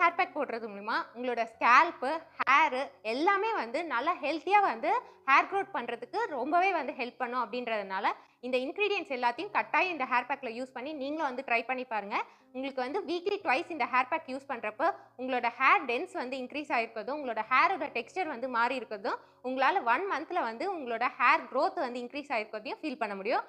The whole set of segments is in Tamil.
ஹேர் பேக் போடுறது மூலிமா உங்களோட ஸ்கேல்ப்பு, ஹேரு எல்லாமே வந்து நல்லா ஹெல்த்தியாக வந்து ஹேர் க்ரோத் பண்ணுறதுக்கு ரொம்பவே வந்து ஹெல்ப் பண்ணும் அப்படின்றதுனால இந்த இன்க்ரீடியன்ட்ஸ் எல்லாத்தையும் கட்டாயம் இந்த ஹேர் பேக்கில் யூஸ் பண்ணி நீங்களும் வந்து ட்ரை பண்ணி பாருங்கள். உங்களுக்கு வந்து வீக்லி ட்வைஸ் இந்த ஹேர் பேக் யூஸ் பண்ணுறப்போ உங்களோட ஹேர் டென்ஸ் வந்து இன்க்ரீஸ் ஆகிருக்கிறதும், உங்களோட ஹேரோட டெக்ஸ்டர் வந்து மாறி இருக்கிறதும், உங்களால் 1 மந்தில் வந்து உங்களோட ஹேர் க்ரோத் வந்து இன்க்ரீஸ் ஆகிருக்கிறதையும் ஃபீல் பண்ண முடியும்.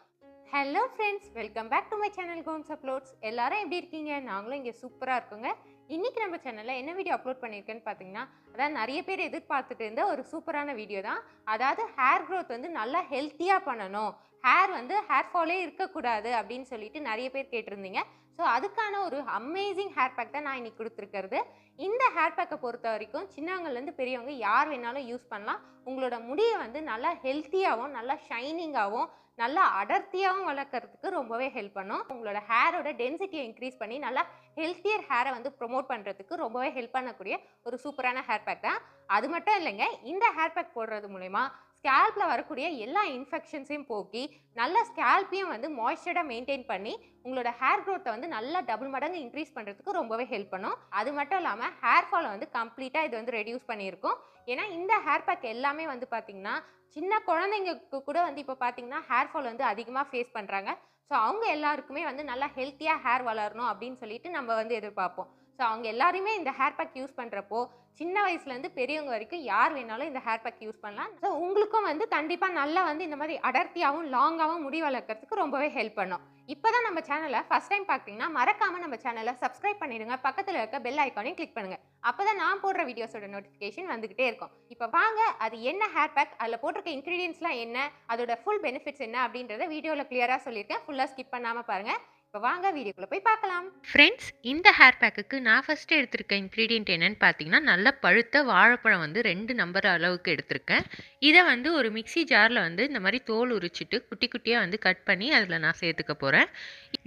Hello friends, welcome back to my channel கோம்ஸ் அப்லோட்ஸ். எல்லாரும் எப்படி இருக்கீங்க? நாங்களும் இங்கே சூப்பராக இருக்குங்க. இன்றைக்கி நம்ம சேனலில் என்ன வீடியோ அப்லோட் பண்ணியிருக்கேன்னு பார்த்தீங்கன்னா, அதாவது நிறைய பேர் எதிர்பார்த்துட்டு இருந்த ஒரு சூப்பரான வீடியோ தான். அதாவது ஹேர் க்ரோத் வந்து நல்லா ஹெல்த்தியாக பண்ணணும், ஹேர் ஃபாலே இருக்கக்கூடாது அப்படின்னு சொல்லிட்டு நிறைய பேர் கேட்டிருந்தீங்க. ஸோ அதுக்கான ஒரு அமேசிங் ஹேர் பேக் தான் நான் இன்றைக்கி கொடுத்துருக்கிறது. இந்த ஹேர் பேக்கை பொறுத்த வரைக்கும் சின்னவங்கலேருந்து பெரியவங்க யார் வேணாலும் யூஸ் பண்ணலாம். உங்களோட முடியை வந்து நல்லா ஹெல்த்தியாகவும், நல்லா ஷைனிங்காகவும், நல்லா அடர்த்தியாகவும் வளர்க்குறதுக்கு ரொம்பவே ஹெல்ப் பண்ணும். உங்களோட ஹேரோட டென்சிட்டியை இன்க்ரீஸ் பண்ணி நல்லா ஹெல்த்தியர் ஹேரை வந்து ப்ரொமோட் பண்ணுறதுக்கு ரொம்பவே ஹெல்ப் பண்ணக்கூடிய ஒரு சூப்பரான ஹேர் பேக் தான். அது மட்டும் இல்லைங்க, இந்த ஹேர் பேக் போடுறது மூலமா ஸ்கேல்பில் வரக்கூடிய எல்லா இன்ஃபெக்ஷன்ஸையும் போக்கி நல்ல ஸ்கேல்ப்பையும் வந்து மாய்ஸ்சராக மெயின்டைன் பண்ணி உங்களோட ஹேர் க்ரோத்தை வந்து நல்லா டபுள் மடங்கு இன்க்ரீஸ் பண்ணுறதுக்கு ரொம்பவே ஹெல்ப் பண்ணும். அது மட்டும் இல்லாமல் ஹேர் ஃபாலை வந்து கம்ப்ளீட்டாக இது வந்து ரெடியூஸ் பண்ணியிருக்கும். ஏன்னா இந்த ஹேர் பேக் எல்லாமே வந்து பார்த்திங்கன்னா சின்ன குழந்தைங்களுக்கு கூட வந்து இப்போ பார்த்தீங்கன்னா ஹேர் ஃபால் வந்து அதிகமாக ஃபேஸ் பண்ணுறாங்க. ஸோ அவங்க எல்லாருக்குமே வந்து நல்லா ஹெல்த்தியாக ஹேர் வளரணும் அப்படின்னு சொல்லிட்டு நம்ம வந்து எதிர்பார்ப்போம். ஸோ அவங்க எல்லாருமே இந்த ஹேர் பேக் யூஸ் பண்ணுறப்போ சின்ன வயசுலேருந்து பெரியவங்க வரைக்கும் யார் வேணாலும் இந்த ஹேர் பேக் யூஸ் பண்ணலாம். ஸோ உங்களுக்கும் வந்து கண்டிப்பாக நல்லா வந்து இந்த மாதிரி அடர்த்தியாகவும் லாங்காகவும் முடி வளர்க்குறதுக்கு ரொம்பவே ஹெல்ப் பண்ணும். இப்போ தான் நம்ம சேனலை ஃபஸ்ட் டைம் பார்க்குறீங்கன்னா மறக்காமல் நம்ம சேனலை சப்ஸ்கிரைப் பண்ணிடுங்க. பக்கத்தில் இருக்க பெல் ஐக்கானையும் கிளிக் பண்ணுங்கள். அப்போ தான் நான் போடுற வீடியோஸோட நோட்டிஃபிகேஷன் வந்துகிட்டே இருக்கும். இப்போ வாங்க, அது என்ன ஹேர் பேக், அதில் போட்டிருக்க இன்க்ரீடியன்ஸ்லாம் என்ன, அதோட ஃபுல் பெனிஃபிட்ஸ் என்ன அப்படின்றத வீடியோவில் கிளியராக சொல்லியிருக்கேன். ஃபுல்லாக ஸ்கிப் பண்ணாமல் பாருங்கள். இப்போ வாங்க வீடியோக்குள்ளே போய் பார்க்கலாம். ஃப்ரெண்ட்ஸ், இந்த ஹேர் பேக்குக்கு நான் ஃபஸ்ட்டு எடுத்திருக்க இன்க்ரீடியன்ட் என்னென்னு பார்த்தீங்கன்னா, நல்ல பழுத்த வாழைப்பழம் வந்து 2 நம்பர் அளவுக்கு எடுத்திருக்கேன். இதை வந்து ஒரு மிக்ஸி ஜாரில் வந்து இந்த மாதிரி தோல் உரிச்சிட்டு குட்டி குட்டியாக வந்து கட் பண்ணி அதில் நான் சேர்த்துக்க போகிறேன்.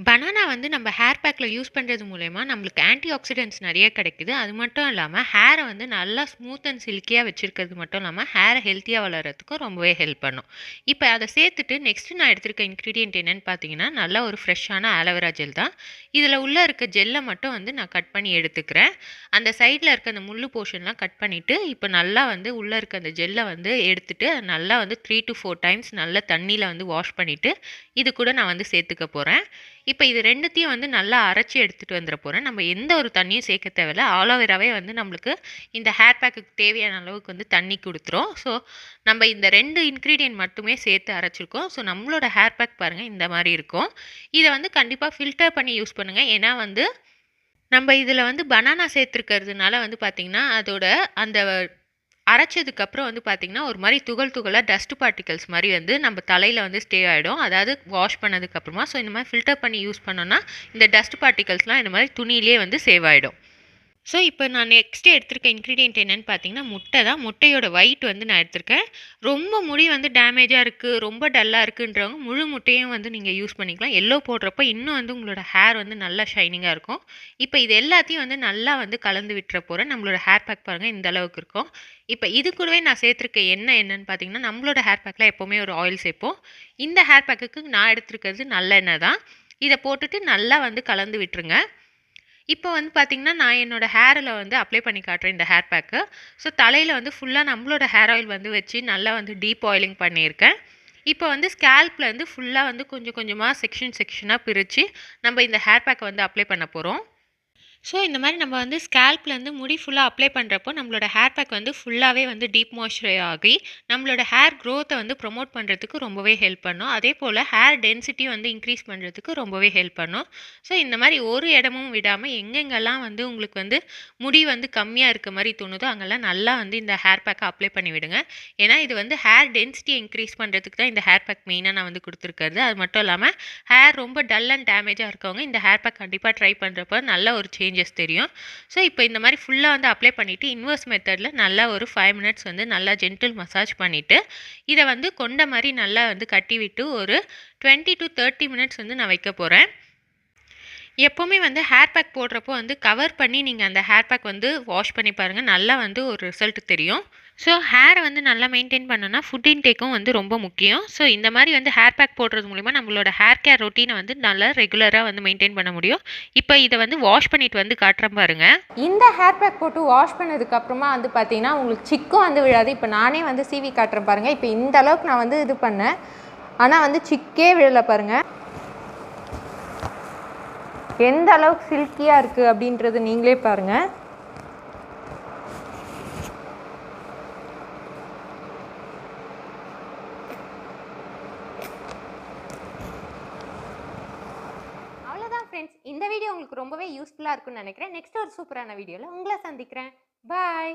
பனானா வந்து நம்ம ஹேர் பேக்கில் யூஸ் பண்ணுறது மூலயமா நம்மளுக்கு ஆன்டி ஆக்சிடென்ட்ஸ் நிறைய கிடைக்குது. அது மட்டும் இல்லாமல் ஹேரை வந்து நல்லா ஸ்மூத் அண்ட் சில்கியாக வச்சுருக்கிறது மட்டும் இல்லாமல் ஹேரை ஹெல்த்தியாக வளர்கிறதுக்கும் ரொம்பவே ஹெல்ப் பண்ணும். இப்போ அதை சேர்த்துட்டு நெக்ஸ்ட்டு நான் எடுத்திருக்க இன்க்ரீடியன்ட் என்னென்னு பார்த்தீங்கன்னா, நல்லா ஒரு ஃப்ரெஷ்ஷான ஆலோவேரா ஜெல் தான். இதில் உள்ளே இருக்க ஜெல்லை மட்டும் வந்து நான் கட் பண்ணி எடுத்துக்கிறேன். அந்த சைடில் இருக்க அந்த முள்ளு போர்ஷன்லாம் கட் பண்ணிவிட்டு இப்போ நல்லா வந்து உள்ளே இருக்க அந்த ஜெல்லை வந்து எடுத்துகிட்டு நல்லா வந்து 3 to 4 டைம்ஸ் நல்லா தண்ணியில் வந்து வாஷ் பண்ணிவிட்டு இது கூட நான் வந்து சேர்த்துக்க போகிறேன். இப்போ இது ரெண்டுத்தையும் வந்து நல்லா அரைச்சி எடுத்துகிட்டு வந்துட போகிறேன். நம்ம எந்த ஒரு தண்ணியும் சேர்க்க தேவையில்லை. ஆலோவேராவே வந்து நம்மளுக்கு இந்த ஹேர் பேக்குக்கு தேவையான அளவுக்கு வந்து தண்ணி கொடுத்துரும். ஸோ நம்ம இந்த 2 இன்க்ரீடியன்ட் மட்டுமே சேர்த்து அரைச்சிருக்கோம். ஸோ நம்மளோட ஹேர் பேக் பாருங்கள் இந்த மாதிரி இருக்கும். இதை வந்து கண்டிப்பாக ஃபில்டர் பண்ணி யூஸ் பண்ணுங்கள். ஏன்னா வந்து நம்ம இதில் வந்து பனானா சேர்த்துருக்கிறதுனால வந்து பார்த்திங்கன்னா அதோட அந்த அரைச்சதுக்கப்புறம் வந்து பார்த்திங்கன்னா ஒரு மாதிரி துகள் துகளாக டஸ்ட் பார்ட்டிகல்ஸ் மாதிரி வந்து நம்ம தலையில் வந்து ஸ்டே ஆகிடும். அதாவது வாஷ் பண்ணதுக்கப்புறமா. ஸோ இந்த மாதிரி ஃபில்டர் பண்ணி யூஸ் பண்ணோன்னா இந்த டஸ்ட் பார்ட்டிகல்ஸ்லாம் இந்த மாதிரி துணியிலே வந்து சேவ் ஆகிடும். ஸோ இப்போ நான் நெக்ஸ்ட்டு எடுத்திருக்க இன்க்ரீடியன்ட் என்னென்னு பார்த்தீங்கன்னா முட்டை தான். முட்டையோட ஒயிட் வந்து நான் எடுத்திருக்கேன். ரொம்ப முடி வந்து டேமேஜாக இருக்குது, ரொம்ப டல்லாக இருக்குன்றவங்க முழு முட்டையும் வந்து நீங்கள் யூஸ் பண்ணிக்கலாம். எல்லோ போடுறப்ப இன்னும் வந்து உங்களோட ஹேர் வந்து நல்லா ஷைனிங்காக இருக்கும். இப்போ இது எல்லாத்தையும் வந்து நல்லா வந்து கலந்து விட்டுற போகிறேன். நம்மளோட ஹேர் பேக் பாருங்கள் இந்த அளவுக்கு இருக்கும். இப்போ இது கூடவே நான் சேர்த்துருக்க எண்ணெய் என்னென்னு பார்த்தீங்கன்னா, நம்மளோட ஹேர் பேக்கில் எப்போவுமே ஒரு ஆயில் சேர்ப்போம். இந்த ஹேர் பேக்குக்கு நான் எடுத்துருக்கிறது நல்லெண்ணெய் தான். இதை போட்டுட்டு நல்லா வந்து கலந்து விட்டுருங்க. இப்போ வந்து பார்த்திங்கன்னா நான் என்னோடய ஹேரில் வந்து அப்ளை பண்ணி காட்டுறேன் இந்த ஹேர் பேக்கு. ஸோ தலையில் வந்து ஃபுல்லாக நம்மளோட ஹேர் ஆயில் வந்து வச்சு நல்லா வந்து டீப் ஆயிலிங் பண்ணியிருக்கேன். இப்போ வந்து ஸ்கேல்பில் வந்து ஃபுல்லாக வந்து கொஞ்சம் கொஞ்சமாக செக்ஷனாக பிரித்து நம்ம இந்த ஹேர் பேக்கை வந்து அப்ளை பண்ண போகிறோம். ஸோ இந்த மாதிரி நம்ம வந்து ஸ்கேல்ப்லேருந்து முடி ஃபுல்லாக அப்ளை பண்ணுறப்போ நம்மளோட ஹேர் பேக் வந்து ஃபுல்லாகவே வந்து டீப் மாய்ஸ்சரை ஆகி நம்மளோட ஹேர் க்ரோத்தை வந்து ப்ரொமோட் பண்ணுறதுக்கு ரொம்பவே ஹெல்ப் பண்ணும். அதே போல் ஹேர் டென்சிட்டி வந்து இன்க்ரீஸ் பண்ணுறதுக்கு ரொம்பவே ஹெல்ப் பண்ணும். ஸோ இந்த மாதிரி ஒரு இடமும் விடாமல் எங்கெங்கெல்லாம் வந்து உங்களுக்கு வந்து முடி வந்து கம்மியாக இருக்க மாதிரி தோணுதோ அங்கெல்லாம் நல்லா வந்து இந்த ஹேர் பேக்கை அப்ளை பண்ணி விடுங்க. ஏன்னா இது வந்து ஹேர் டென்சிட்டியை இன்க்ரீஸ் பண்ணுறதுக்கு தான் இந்த ஹேர் பேக் மெயினாக நான் வந்து கொடுத்துருக்கிறது. அது மட்டும் இல்லாமல் ஹேர் ரொம்ப டல் அண்ட் டேமேஜாக இருக்கவங்க இந்த ஹேர் பேக் கண்டிப்பாக ட்ரை பண்ணுறப்ப நல்ல ஒரு சேஞ்சஸ் தெரியும். ஸோ இப்போ இந்த மாதிரி ஃபுல்லாக வந்து அப்ளை பண்ணிவிட்டு இன்வர்ஸ் மெத்தடில் நல்லா ஒரு 5 மினிட்ஸ் வந்து நல்லா ஜென்டில் மசாஜ் பண்ணிவிட்டு இதை வந்து கொண்ட மாதிரி நல்லா வந்து கட்டி விட்டு ஒரு 20 to 30 மினிட்ஸ் வந்து நான் வைக்க போகிறேன். எப்போவுமே வந்து ஹேர் பேக் போடுறப்போ வந்து கவர் பண்ணி நீங்கள் அந்த ஹேர் பேக் வந்து வாஷ் பண்ணி பாருங்கள். நல்லா வந்து ஒரு ரிசல்ட் தெரியும். ஸோ ஹேரை வந்து நல்லா மெயின்டைன் பண்ணணும்னா ஃபுட் இன்டேக்கும் வந்து ரொம்ப முக்கியம். ஸோ இந்த மாதிரி வந்து ஹேர் பேக் போடுறது மூலிமா நம்மளோட ஹேர் கேர் ரொட்டீனை வந்து நல்லா ரெகுலராக வந்து மெயின்டைன் பண்ண முடியும். இப்போ இதை வந்து வாஷ் பண்ணிட்டு வந்து காட்டுறேன் பாருங்க. இந்த ஹேர் பேக் போட்டு வாஷ் பண்ணதுக்கு அப்புறமா வந்து பார்த்தீங்கன்னா உங்களுக்கு சிக்கும் வந்து விழாது. இப்போ நானே வந்து சீவி காட்டுறேன் பாருங்க. இப்போ இந்த அளவுக்கு நான் வந்து இது பண்ணேன், ஆனால் வந்து சிக்கே விழலை பாருங்க. எந்த அளவுக்கு சில்கியாக இருக்குது அப்படின்றது நீங்களே பாருங்கள். அவ்வளோதான் ஃப்ரெண்ட்ஸ், இந்த வீடியோ உங்களுக்கு ரொம்பவே யூஸ்ஃபுல்லாக இருக்கும்னு நினைக்கிறேன். நெக்ஸ்ட் ஒரு சூப்பரான வீடியோவில் உங்களை சந்திக்கிறேன். பாய்.